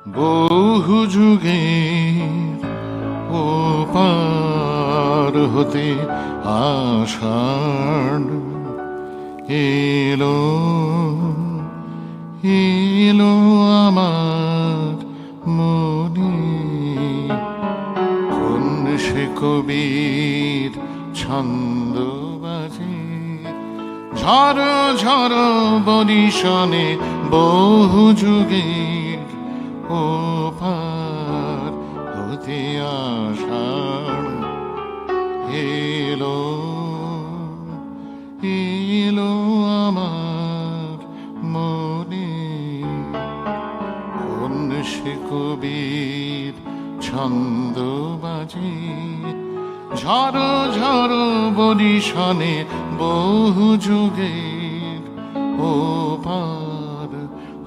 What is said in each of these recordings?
বহু যুগের ওপার হতে আষাঢ় এলো এলো আমার মনে। কোন সে কবির ছন্দ বাজে ঝড় ঝড় বরিশনে বহু যুগের ওপার হতে আষাঢ় এলো এলো আমার মনে। কোন সে কবির ছন্দ বাজে ঝড় ঝড় বরিশনে বহু যুগের ওপার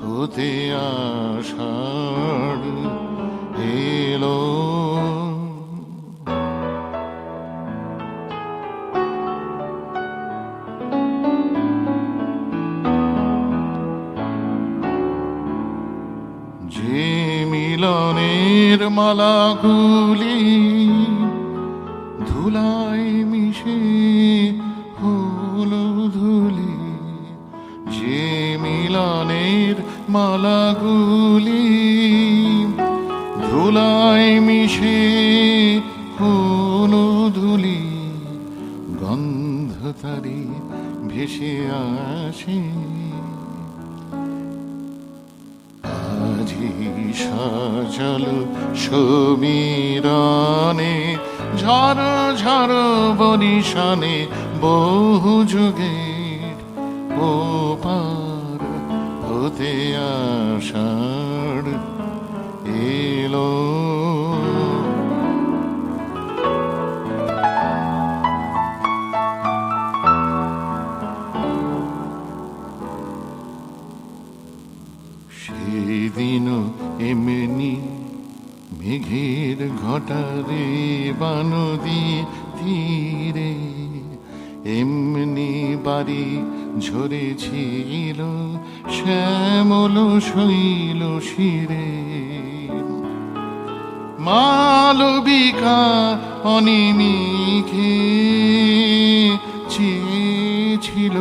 হতে আষাঢ় এলো। যে মিলনের মালাগুলি ধুলায় মিশে হলো ধুলি, যে মিলনের মালাগুলি ধুলায় মিশে হলো ধুলি, গন্ধ তারি ভেসে আসে আজি সাজালো সমীরণে ঝড় ঝড় বরিশনে বহু যুগের ওপার হতে আষাঢ় এলো। সেদিনও এমনি মেঘের ঘটারে বানদী তীরে এমনি বাড়ি ঝরেছিল শ্যামল শৈল শিরে। মালবিকা অনিমিখে চেয়েছিল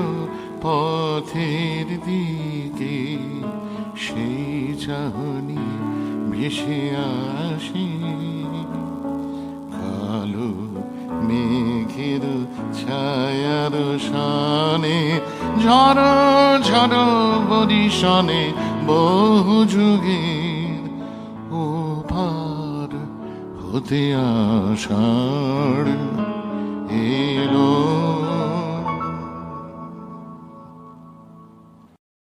পথের দিকে, সেই চাহনি ভেসে আসে কালো মেঘের ছায়ার শানে ঝড় ঝড় বরিশনে বহু যুগের ওপার হতে আষাঢ়।